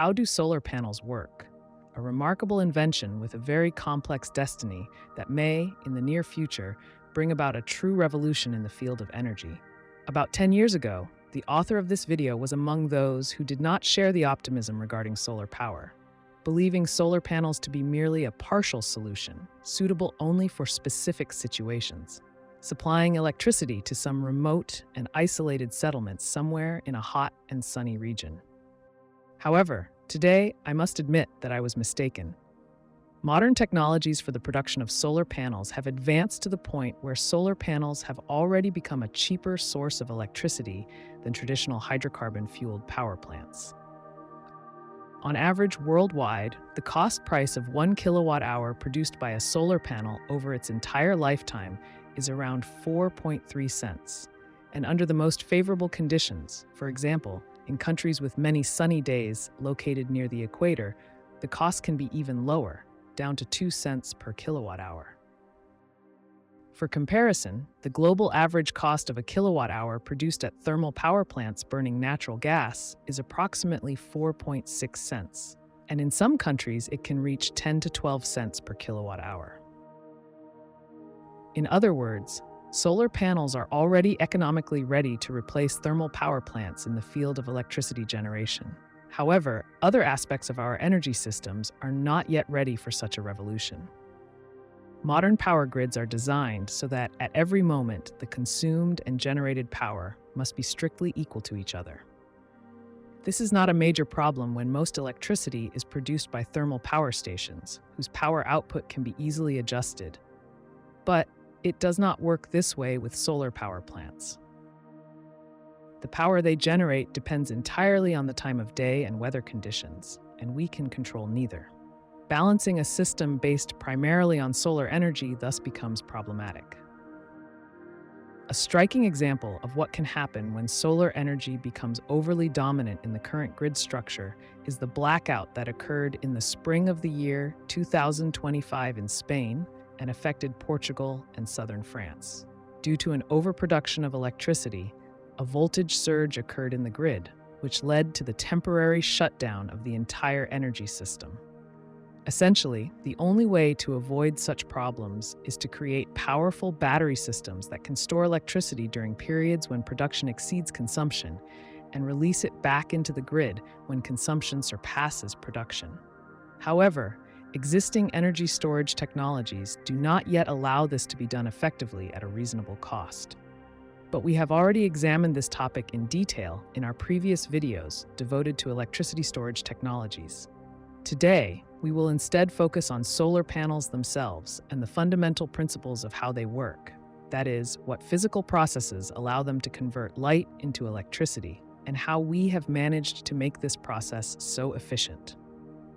how do solar panels work? A remarkable invention with a very complex destiny that may, in the near future, bring about a true revolution in the field of energy. About 10 years ago, the author of this video was among those who did not share the optimism regarding solar power, believing solar panels to be merely a partial solution, suitable only for specific situations, supplying electricity to some remote and isolated settlements somewhere in a hot and sunny region. However, today I must admit that I was mistaken. Modern technologies for the production of solar panels have advanced to the point where solar panels have already become a cheaper source of electricity than traditional hydrocarbon-fueled power plants. On average worldwide, the cost price of 1 kilowatt-hour produced by a solar panel over its entire lifetime is around 4.3 cents. And under the most favorable conditions, for example, in countries with many sunny days located near the equator, the cost can be even lower, down to 2 cents per kilowatt-hour. For comparison, the global average cost of a kilowatt-hour produced at thermal power plants burning natural gas is approximately 4.6 cents, and in some countries it can reach 10 to 12 cents per kilowatt-hour. In other words, solar panels are already economically ready to replace thermal power plants in the field of electricity generation. However, other aspects of our energy systems are not yet ready for such a revolution. Modern power grids are designed so that at every moment the consumed and generated power must be strictly equal to each other. This is not a major problem when most electricity is produced by thermal power stations, whose power output can be easily adjusted. But it does not work this way with solar power plants. The power they generate depends entirely on the time of day and weather conditions, and we can control neither. Balancing a system based primarily on solar energy thus becomes problematic. A striking example of what can happen when solar energy becomes overly dominant in the current grid structure is the blackout that occurred in the spring of the year 2025 in Spain and affected Portugal and southern France. Due to an overproduction of electricity, a voltage surge occurred in the grid, which led to the temporary shutdown of the entire energy system. Essentially, the only way to avoid such problems is to create powerful battery systems that can store electricity during periods when production exceeds consumption and release it back into the grid when consumption surpasses production. However, existing energy storage technologies do not yet allow this to be done effectively at a reasonable cost. But we have already examined this topic in detail in our previous videos devoted to electricity storage technologies. Today, we will instead focus on solar panels themselves and the fundamental principles of how they work. That is, what physical processes allow them to convert light into electricity, and how we have managed to make this process so efficient.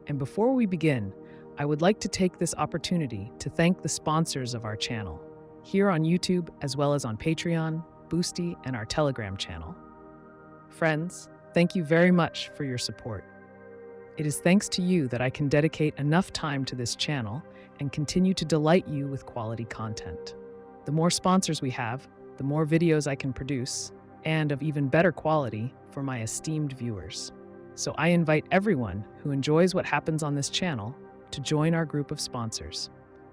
And before we begin, I would like to take this opportunity to thank the sponsors of our channel, here on YouTube as well as on Patreon, Boosty, and our Telegram channel. Friends, thank you very much for your support. It is thanks to you that I can dedicate enough time to this channel and continue to delight you with quality content. The more sponsors we have, the more videos I can produce, and of even better quality for my esteemed viewers. So I invite everyone who enjoys what happens on this channel to join our group of sponsors.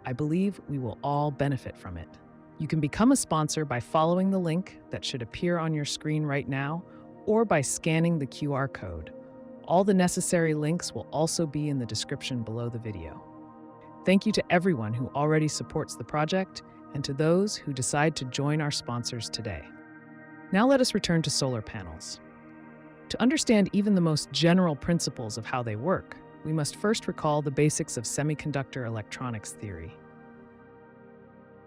I believe we will all benefit from it. You can become a sponsor by following the link that should appear on your screen right now, or by scanning the QR code. All the necessary links will also be in the description below the video. Thank you to everyone who already supports the project and to those who decide to join our sponsors today. Now let us return to solar panels. To understand even the most general principles of how they work, we must first recall the basics of semiconductor electronics theory.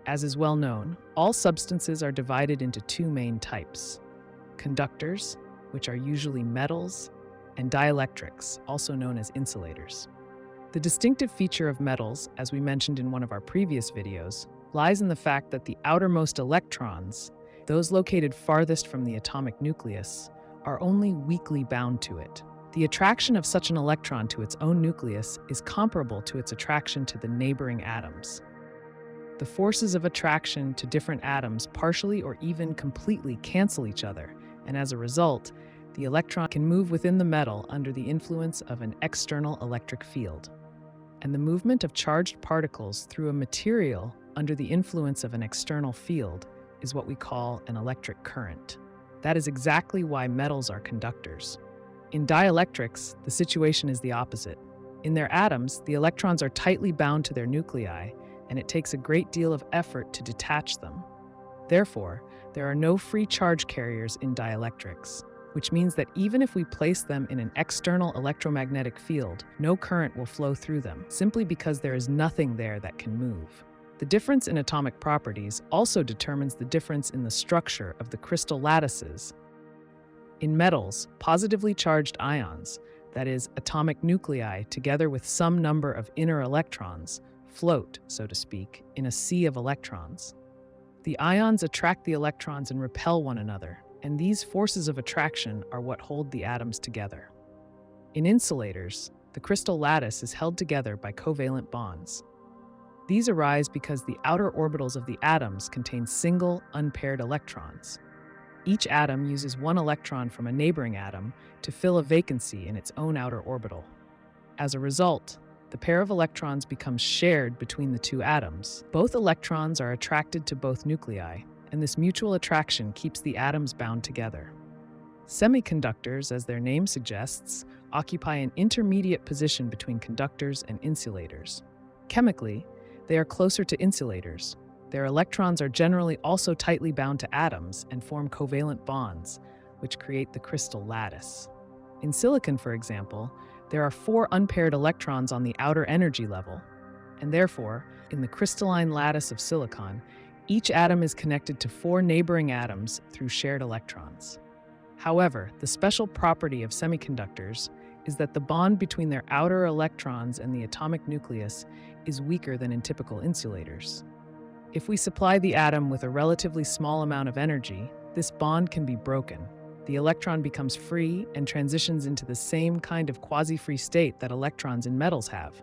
As is well known, all substances are divided into two main types: conductors, which are usually metals, and dielectrics, also known as insulators. The distinctive feature of metals, as we mentioned in one of our previous videos, lies in the fact that the outermost electrons, those located farthest from the atomic nucleus, are only weakly bound to it. The attraction of such an electron to its own nucleus is comparable to its attraction to the neighboring atoms. The forces of attraction to different atoms partially or even completely cancel each other, and as a result, The electron can move within the metal under the influence of an external electric field. And the movement of charged particles through a material under the influence of an external field is what we call an electric current. That is exactly why metals are conductors. In dielectrics, the situation is the opposite. In their atoms, the electrons are tightly bound to their nuclei, and it takes a great deal of effort to detach them. Therefore, there are no free charge carriers in dielectrics, which means that even if we place them in an external electromagnetic field, no current will flow through them, simply because there is nothing there that can move. The difference in atomic properties also determines the difference in the structure of the crystal lattices. In metals, positively charged ions, that is, atomic nuclei together with some number of inner electrons, float, so to speak, in a sea of electrons. The ions attract the electrons and repel one another, and these forces of attraction are what hold the atoms together. In insulators, the crystal lattice is held together by covalent bonds. These arise because the outer orbitals of the atoms contain single, unpaired electrons. Each atom uses one electron from a neighboring atom to fill a vacancy in its own outer orbital. As a result, the pair of electrons becomes shared between the two atoms. Both electrons are attracted to both nuclei, and this mutual attraction keeps the atoms bound together. Semiconductors, as their name suggests, occupy an intermediate position between conductors and insulators. Chemically, they are closer to insulators. Their electrons are generally also tightly bound to atoms and form covalent bonds, which create the crystal lattice. In silicon, for example, there are 4 unpaired electrons on the outer energy level, and therefore, in the crystalline lattice of silicon, each atom is connected to 4 neighboring atoms through shared electrons. However, the special property of semiconductors is that the bond between their outer electrons and the atomic nucleus is weaker than in typical insulators. If we supply the atom with a relatively small amount of energy, this bond can be broken. The electron becomes free and transitions into the same kind of quasi-free state that electrons in metals have.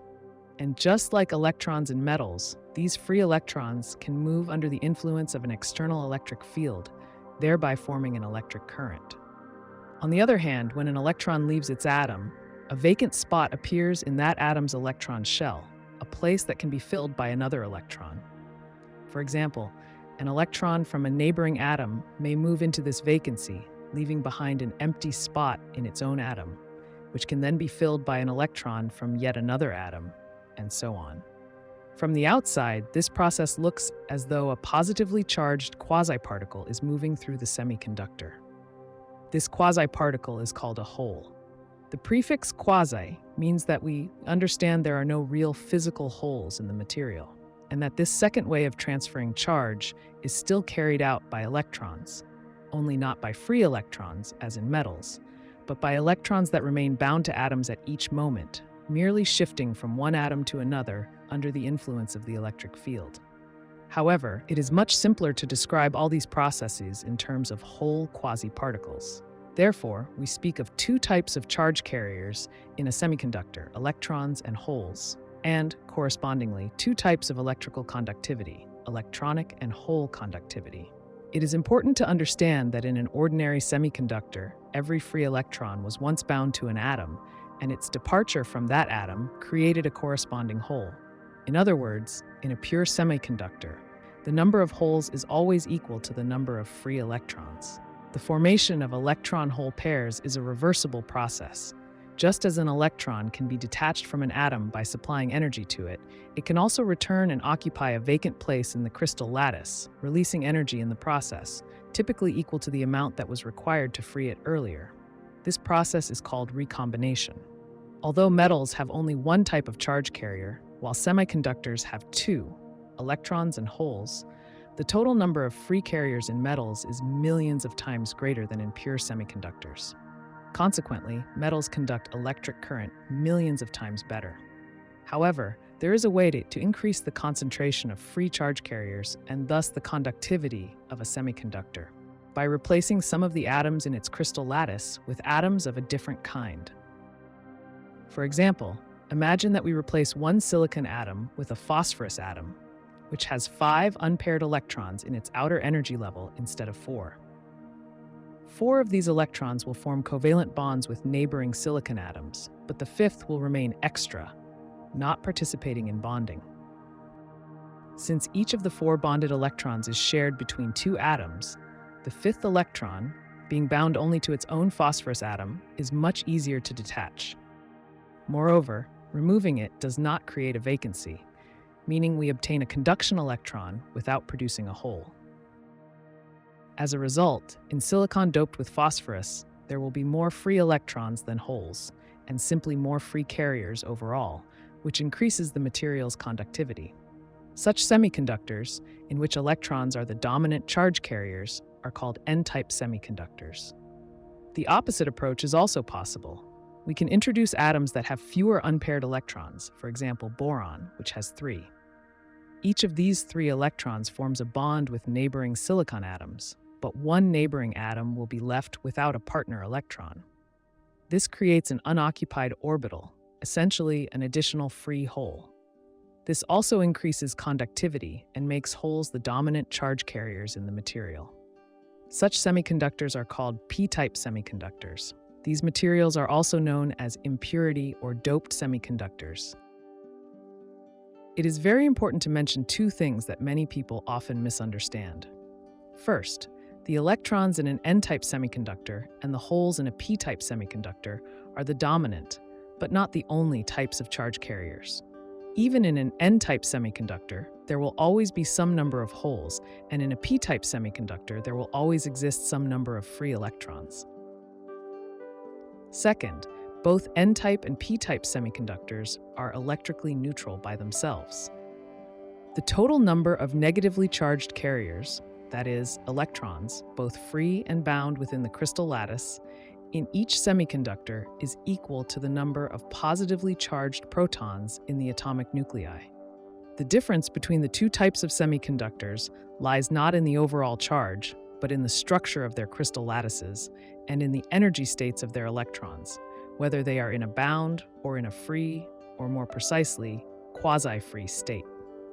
And just like electrons in metals, these free electrons can move under the influence of an external electric field, thereby forming an electric current. On the other hand, when an electron leaves its atom, a vacant spot appears in that atom's electron shell, a place that can be filled by another electron. For example, an electron from a neighboring atom may move into this vacancy, leaving behind an empty spot in its own atom, which can then be filled by an electron from yet another atom, and so on. From the outside, this process looks as though a positively charged quasi-particle is moving through the semiconductor. This quasi-particle is called a hole. The prefix quasi means that we understand there are no real physical holes in the material, and that this second way of transferring charge is still carried out by electrons, only not by free electrons, as in metals, but by electrons that remain bound to atoms at each moment, merely shifting from one atom to another under the influence of the electric field. However, it is much simpler to describe all these processes in terms of whole quasi-particles. Therefore, we speak of 2 types of charge carriers in a semiconductor, electrons and holes, and, correspondingly, 2 types of electrical conductivity, electronic and hole conductivity. It is important to understand that in an ordinary semiconductor, every free electron was once bound to an atom, and its departure from that atom created a corresponding hole. In other words, in a pure semiconductor, the number of holes is always equal to the number of free electrons. The formation of electron-hole pairs is a reversible process. Just as an electron can be detached from an atom by supplying energy to it, it can also return and occupy a vacant place in the crystal lattice, releasing energy in the process, typically equal to the amount that was required to free it earlier. This process is called recombination. Although metals have only one type of charge carrier, while semiconductors have 2, electrons and holes, the total number of free carriers in metals is millions of times greater than in pure semiconductors. Consequently, metals conduct electric current millions of times better. However, there is a way to increase the concentration of free charge carriers and thus the conductivity of a semiconductor by replacing some of the atoms in its crystal lattice with atoms of a different kind. For example, imagine that we replace one silicon atom with a phosphorus atom, which has 5 unpaired electrons in its outer energy level instead of 4. 4 of these electrons will form covalent bonds with neighboring silicon atoms, but the 5th will remain extra, not participating in bonding. Since each of the 4 bonded electrons is shared between 2 atoms, the 5th electron, being bound only to its own phosphorus atom, is much easier to detach. Moreover, removing it does not create a vacancy, meaning we obtain a conduction electron without producing a hole. As a result, in silicon doped with phosphorus, there will be more free electrons than holes, and simply more free carriers overall, which increases the material's conductivity. Such semiconductors, in which electrons are the dominant charge carriers, are called n-type semiconductors. The opposite approach is also possible. We can introduce atoms that have fewer unpaired electrons, for example boron, which has 3. Each of these 3 electrons forms a bond with neighboring silicon atoms, but one neighboring atom will be left without a partner electron. This creates an unoccupied orbital, essentially an additional free hole. This also increases conductivity and makes holes the dominant charge carriers in the material. Such semiconductors are called p-type semiconductors. These materials are also known as impurity or doped semiconductors. It is very important to mention 2 things that many people often misunderstand. First, the electrons in an n-type semiconductor and the holes in a p-type semiconductor are the dominant, but not the only types of charge carriers. Even in an n-type semiconductor, there will always be some number of holes, and in a p-type semiconductor, there will always exist some number of free electrons. Second, both n-type and p-type semiconductors are electrically neutral by themselves. The total number of negatively charged carriers, that is, electrons, both free and bound within the crystal lattice, in each semiconductor is equal to the number of positively charged protons in the atomic nuclei. The difference between the 2 types of semiconductors lies not in the overall charge, but in the structure of their crystal lattices and in the energy states of their electrons, whether they are in a bound or in a free, or more precisely, quasi-free state.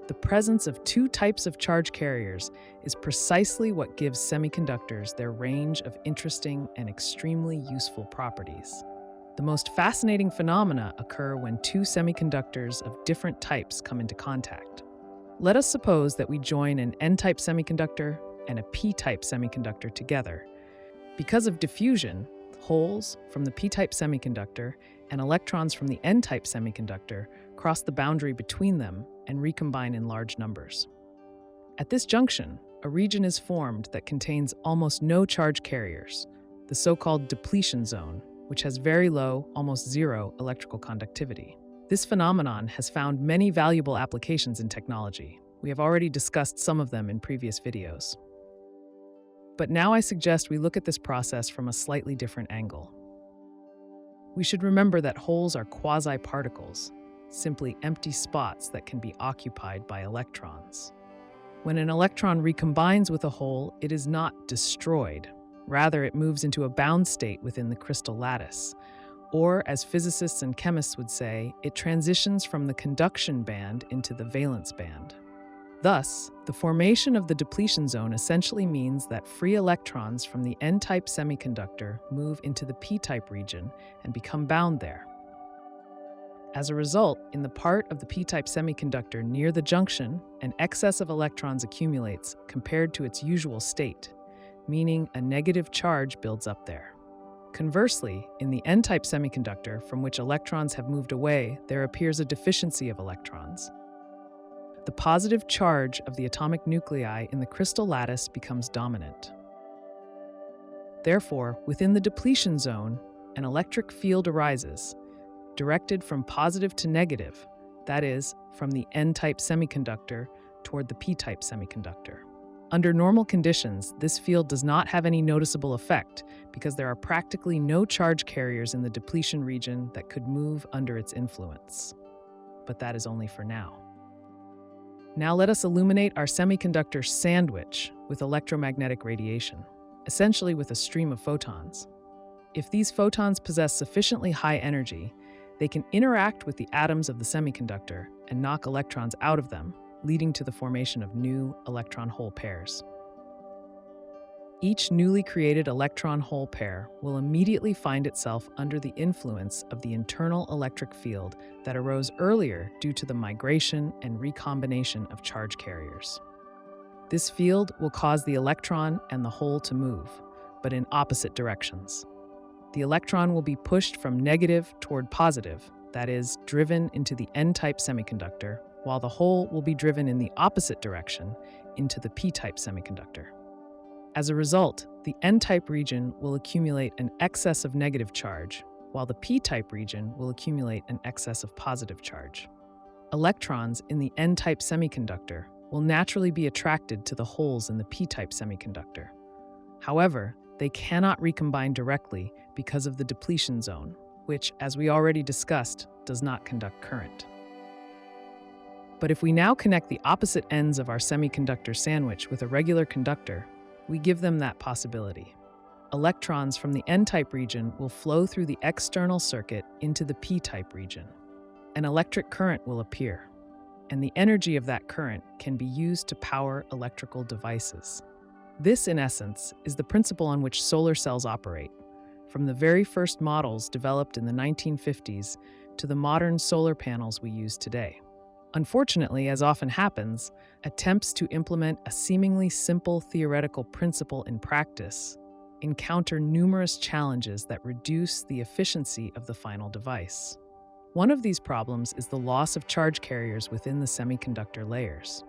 The presence of 2 types of charge carriers is precisely what gives semiconductors their range of interesting and extremely useful properties. The most fascinating phenomena occur when 2 semiconductors of different types come into contact. Let us suppose that we join an n-type semiconductor and a p-type semiconductor together. Because of diffusion, holes from the p-type semiconductor and electrons from the n-type semiconductor cross the boundary between them and recombine in large numbers. At this junction, a region is formed that contains almost no charge carriers, the so-called depletion zone, which has very low, almost zero electrical conductivity. This phenomenon has found many valuable applications in technology. We have already discussed some of them in previous videos. But now I suggest we look at this process from a slightly different angle. We should remember that holes are quasi-particles, simply empty spots that can be occupied by electrons. When an electron recombines with a hole, it is not destroyed. Rather, it moves into a bound state within the crystal lattice. Or, as physicists and chemists would say, it transitions from the conduction band into the valence band. Thus, the formation of the depletion zone essentially means that free electrons from the n-type semiconductor move into the p-type region and become bound there. As a result, in the part of the p-type semiconductor near the junction, an excess of electrons accumulates compared to its usual state, meaning a negative charge builds up there. Conversely, in the n-type semiconductor from which electrons have moved away, there appears a deficiency of electrons. The positive charge of the atomic nuclei in the crystal lattice becomes dominant. Therefore, within the depletion zone, an electric field arises, directed from positive to negative, that is, from the n-type semiconductor toward the p-type semiconductor. Under normal conditions, this field does not have any noticeable effect because there are practically no charge carriers in the depletion region that could move under its influence. But that is only for now. Now let us illuminate our semiconductor sandwich with electromagnetic radiation, essentially with a stream of photons. If these photons possess sufficiently high energy, they can interact with the atoms of the semiconductor and knock electrons out of them, leading to the formation of new electron-hole pairs. Each newly created electron-hole pair will immediately find itself under the influence of the internal electric field that arose earlier due to the migration and recombination of charge carriers. This field will cause the electron and the hole to move, but in opposite directions. The electron will be pushed from negative toward positive, that is, driven into the N-type semiconductor, while the hole will be driven in the opposite direction into the P-type semiconductor. As a result, the N-type region will accumulate an excess of negative charge, while the P-type region will accumulate an excess of positive charge. Electrons in the N-type semiconductor will naturally be attracted to the holes in the P-type semiconductor. However, they cannot recombine directly because of the depletion zone, which, as we already discussed, does not conduct current. But if we now connect the opposite ends of our semiconductor sandwich with a regular conductor, we give them that possibility. Electrons from the N-type region will flow through the external circuit into the P-type region. An electric current will appear, and the energy of that current can be used to power electrical devices. This, in essence, is the principle on which solar cells operate, from the very first models developed in the 1950s to the modern solar panels we use today. Unfortunately, as often happens, attempts to implement a seemingly simple theoretical principle in practice encounter numerous challenges that reduce the efficiency of the final device. One of these problems is the loss of charge carriers within the semiconductor layers.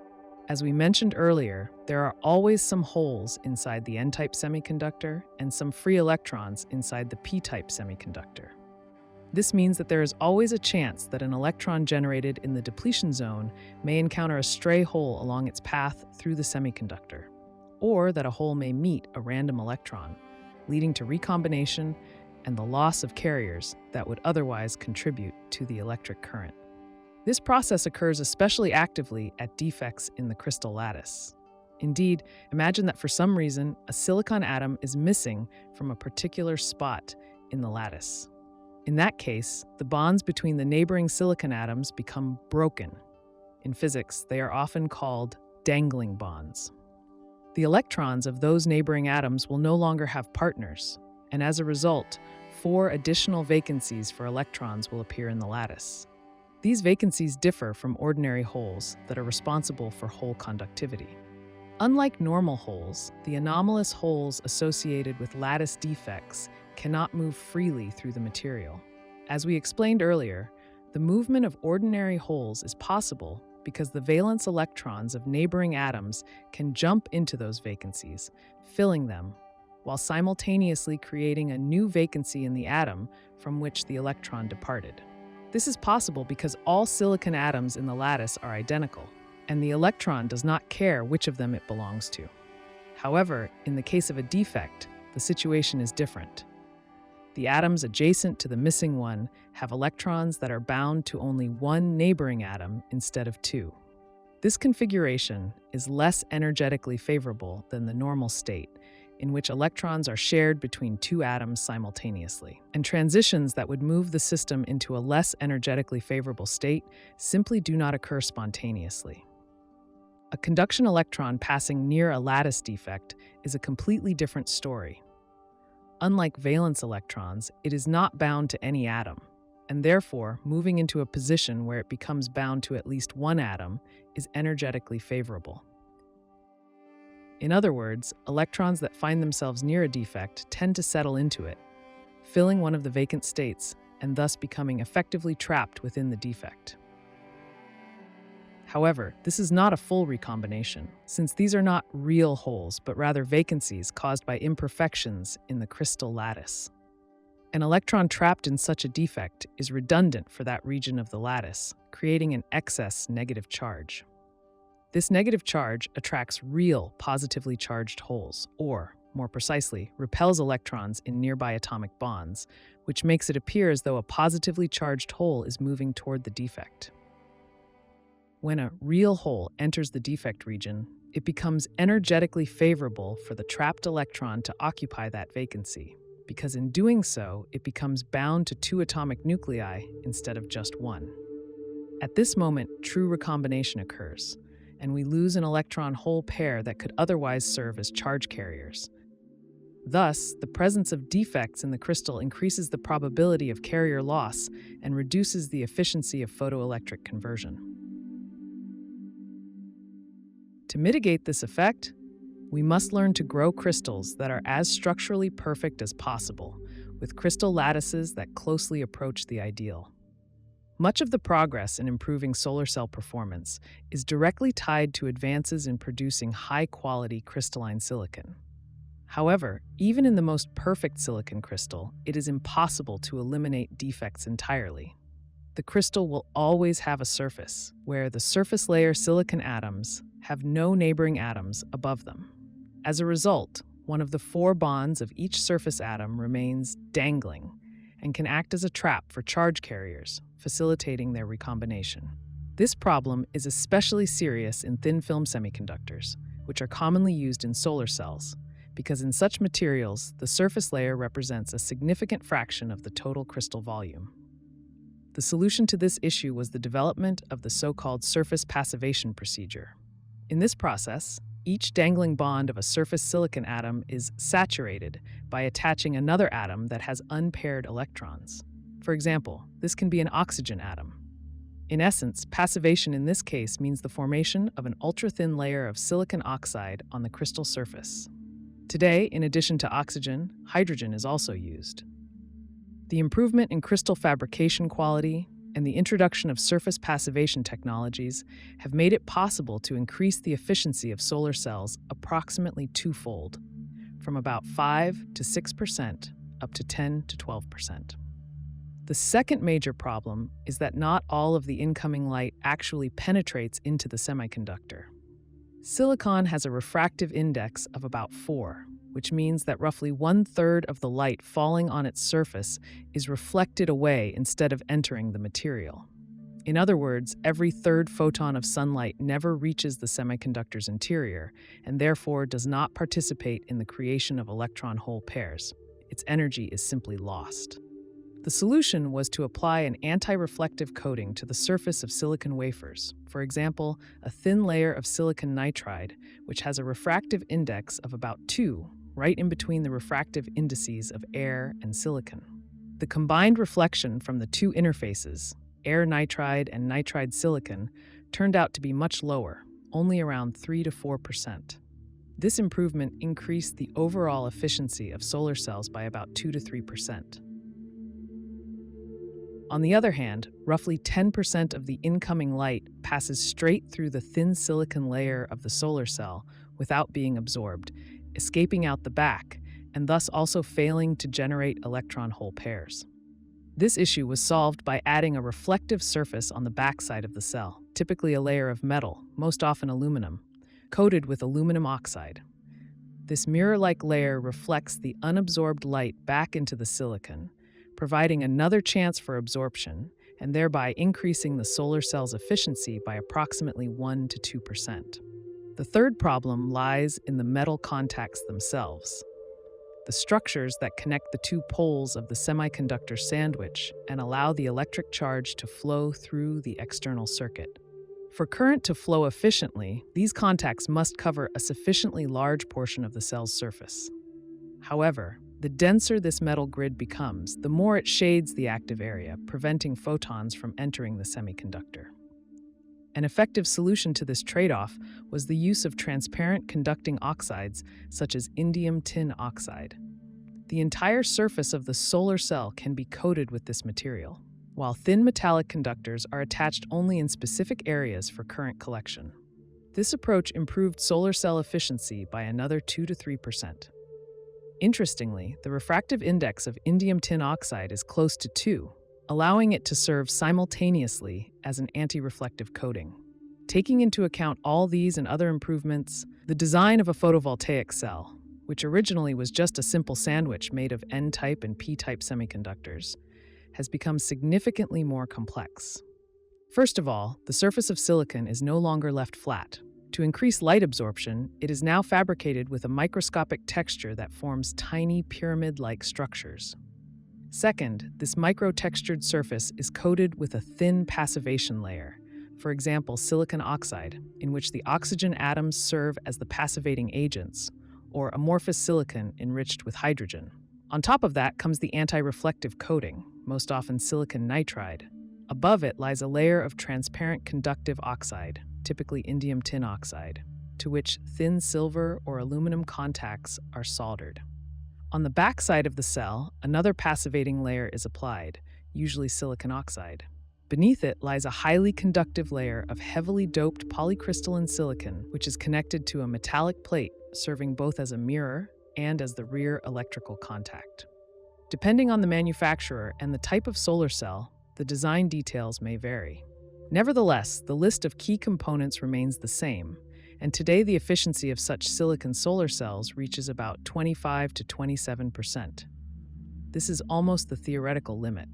As we mentioned earlier, there are always some holes inside the N-type semiconductor and some free electrons inside the P-type semiconductor. This means that there is always a chance that an electron generated in the depletion zone may encounter a stray hole along its path through the semiconductor, or that a hole may meet a random electron, leading to recombination and the loss of carriers that would otherwise contribute to the electric current. This process occurs especially actively at defects in the crystal lattice. Indeed, imagine that for some reason, a silicon atom is missing from a particular spot in the lattice. In that case, the bonds between the neighboring silicon atoms become broken. In physics, they are often called dangling bonds. The electrons of those neighboring atoms will no longer have partners, and as a result, 4 additional vacancies for electrons will appear in the lattice. These vacancies differ from ordinary holes that are responsible for hole conductivity. Unlike normal holes, the anomalous holes associated with lattice defects cannot move freely through the material. As we explained earlier, the movement of ordinary holes is possible because the valence electrons of neighboring atoms can jump into those vacancies, filling them, while simultaneously creating a new vacancy in the atom from which the electron departed. This is possible because all silicon atoms in the lattice are identical, and the electron does not care which of them it belongs to. However, in the case of a defect, the situation is different. The atoms adjacent to the missing one have electrons that are bound to only one neighboring atom instead of 2. This configuration is less energetically favorable than the normal state, in which electrons are shared between 2 atoms simultaneously, and transitions that would move the system into a less energetically favorable state simply do not occur spontaneously. A conduction electron passing near a lattice defect is a completely different story. Unlike valence electrons, it is not bound to any atom, and therefore, moving into a position where it becomes bound to at least one atom is energetically favorable. In other words, electrons that find themselves near a defect tend to settle into it, filling one of the vacant states and thus becoming effectively trapped within the defect. However, this is not a full recombination, since these are not real holes, but rather vacancies caused by imperfections in the crystal lattice. An electron trapped in such a defect is redundant for that region of the lattice, creating an excess negative charge. This negative charge attracts real positively charged holes, or, more precisely, repels electrons in nearby atomic bonds, which makes it appear as though a positively charged hole is moving toward the defect. When a real hole enters the defect region, it becomes energetically favorable for the trapped electron to occupy that vacancy, because in doing so, it becomes bound to 2 atomic nuclei instead of just 1. At this moment, true recombination occurs, and we lose an electron-hole pair that could otherwise serve as charge carriers. Thus, the presence of defects in the crystal increases the probability of carrier loss and reduces the efficiency of photoelectric conversion. To mitigate this effect, we must learn to grow crystals that are as structurally perfect as possible, with crystal lattices that closely approach the ideal. Much of the progress in improving solar cell performance is directly tied to advances in producing high-quality crystalline silicon. However, even in the most perfect silicon crystal, it is impossible to eliminate defects entirely. The crystal will always have a surface, where the surface layer silicon atoms have no neighboring atoms above them. As a result, one of the 4 bonds of each surface atom remains dangling and can act as a trap for charge carriers, facilitating their recombination. This problem is especially serious in thin-film semiconductors, which are commonly used in solar cells, because in such materials, the surface layer represents a significant fraction of the total crystal volume. The solution to this issue was the development of the so-called surface passivation procedure. In this process, each dangling bond of a surface silicon atom is saturated by attaching another atom that has unpaired electrons. For example, this can be an oxygen atom. In essence, passivation in this case means the formation of an ultra-thin layer of silicon oxide on the crystal surface. Today, in addition to oxygen, hydrogen is also used. The improvement in crystal fabrication quality and the introduction of surface passivation technologies have made it possible to increase the efficiency of solar cells approximately twofold, from about 5 to 6% up to 10 to 12%. The second major problem is that not all of the incoming light actually penetrates into the semiconductor. Silicon has a refractive index of about 4, which means that roughly 1/3 of the light falling on its surface is reflected away instead of entering the material. In other words, every third photon of sunlight never reaches the semiconductor's interior and therefore does not participate in the creation of electron-hole pairs. Its energy is simply lost. The solution was to apply an anti-reflective coating to the surface of silicon wafers, for example, a thin layer of silicon nitride, which has a refractive index of about 2, right in between the refractive indices of air and silicon. The combined reflection from the 2 interfaces, air nitride and nitride silicon, turned out to be much lower, only around 3 to 4%. This improvement increased the overall efficiency of solar cells by about 2 to 3%. On the other hand, roughly 10% of the incoming light passes straight through the thin silicon layer of the solar cell without being absorbed, escaping out the back, and thus also failing to generate electron-hole pairs. This issue was solved by adding a reflective surface on the backside of the cell, typically a layer of metal, most often aluminum, coated with aluminum oxide. This mirror-like layer reflects the unabsorbed light back into the silicon, providing another chance for absorption, and thereby increasing the solar cell's efficiency by approximately 1 to 2%. The third problem lies in the metal contacts themselves, the structures that connect the 2 poles of the semiconductor sandwich and allow the electric charge to flow through the external circuit. For current to flow efficiently, these contacts must cover a sufficiently large portion of the cell's surface. However, the denser this metal grid becomes, the more it shades the active area, preventing photons from entering the semiconductor. An effective solution to this trade-off was the use of transparent conducting oxides such as indium tin oxide. The entire surface of the solar cell can be coated with this material, while thin metallic conductors are attached only in specific areas for current collection. This approach improved solar cell efficiency by another 2 to 3%. Interestingly, the refractive index of indium tin oxide is close to 2, allowing it to serve simultaneously as an anti-reflective coating. Taking into account all these and other improvements, the design of a photovoltaic cell, which originally was just a simple sandwich made of N-type and P-type semiconductors, has become significantly more complex. First of all, the surface of silicon is no longer left flat. To increase light absorption, it is now fabricated with a microscopic texture that forms tiny pyramid-like structures. Second, this micro-textured surface is coated with a thin passivation layer, for example, silicon oxide, in which the oxygen atoms serve as the passivating agents, or amorphous silicon enriched with hydrogen. On top of that comes the anti-reflective coating, most often silicon nitride. Above it lies a layer of transparent conductive oxide, typically indium tin oxide, to which thin silver or aluminum contacts are soldered. On the back side of the cell, another passivating layer is applied, usually silicon oxide. Beneath it lies a highly conductive layer of heavily doped polycrystalline silicon, which is connected to a metallic plate, serving both as a mirror and as the rear electrical contact. Depending on the manufacturer and the type of solar cell, the design details may vary. Nevertheless, the list of key components remains the same, and today the efficiency of such silicon solar cells reaches about 25 to 27%. This is almost the theoretical limit.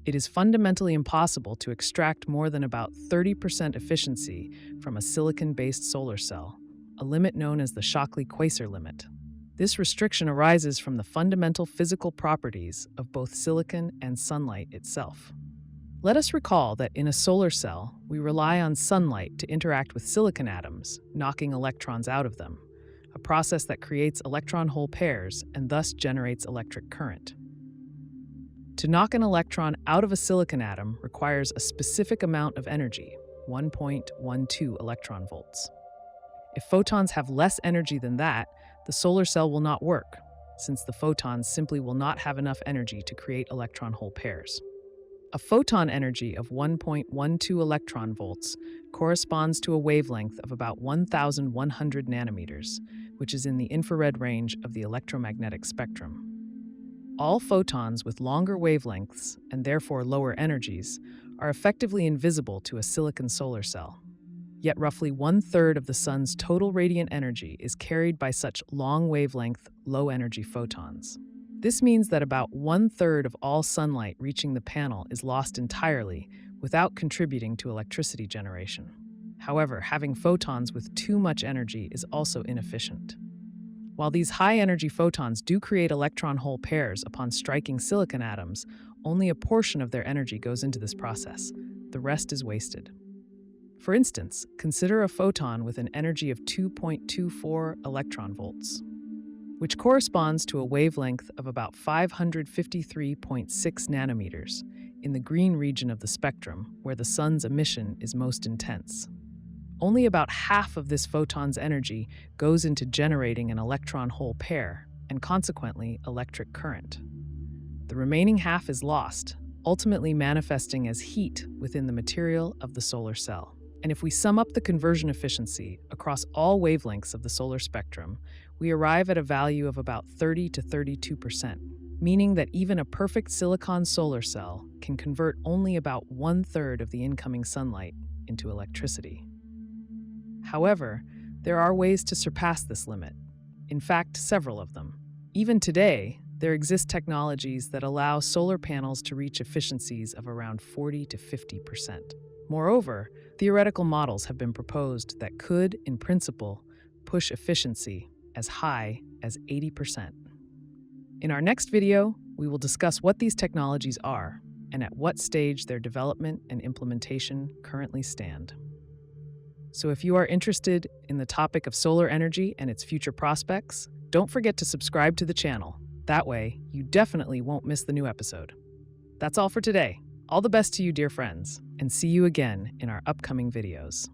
It is fundamentally impossible to extract more than about 30% efficiency from a silicon-based solar cell, a limit known as the Shockley-Queisser limit. This restriction arises from the fundamental physical properties of both silicon and sunlight itself. Let us recall that in a solar cell, we rely on sunlight to interact with silicon atoms, knocking electrons out of them, a process that creates electron-hole pairs and thus generates electric current. To knock an electron out of a silicon atom requires a specific amount of energy, 1.12 electron volts. If photons have less energy than that, the solar cell will not work, since the photons simply will not have enough energy to create electron-hole pairs. A photon energy of 1.12 electron volts corresponds to a wavelength of about 1,100 nanometers, which is in the infrared range of the electromagnetic spectrum. All photons with longer wavelengths, and therefore lower energies, are effectively invisible to a silicon solar cell. Yet roughly 1/3 of the sun's total radiant energy is carried by such long wavelength, low-energy photons. This means that about 1/3 of all sunlight reaching the panel is lost entirely without contributing to electricity generation. However, having photons with too much energy is also inefficient. While these high-energy photons do create electron-hole pairs upon striking silicon atoms, only a portion of their energy goes into this process. The rest is wasted. For instance, consider a photon with an energy of 2.24 electron volts, which corresponds to a wavelength of about 553.6 nanometers in the green region of the spectrum, where the sun's emission is most intense. Only about half of this photon's energy goes into generating an electron-hole pair, and consequently electric current. The remaining half is lost, ultimately manifesting as heat within the material of the solar cell. And if we sum up the conversion efficiency across all wavelengths of the solar spectrum, we arrive at a value of about 30 to 32%, meaning that even a perfect silicon solar cell can convert only about 1/3 of the incoming sunlight into electricity. However, there are ways to surpass this limit. In fact, several of them. Even today, there exist technologies that allow solar panels to reach efficiencies of around 40 to 50%. Moreover, theoretical models have been proposed that could, in principle, push efficiency as high as 80%. In our next video, we will discuss what these technologies are and at what stage their development and implementation currently stand. So if you are interested in the topic of solar energy and its future prospects, don't forget to subscribe to the channel. That way, you definitely won't miss the new episode. That's all for today. All the best to you, dear friends, and see you again in our upcoming videos.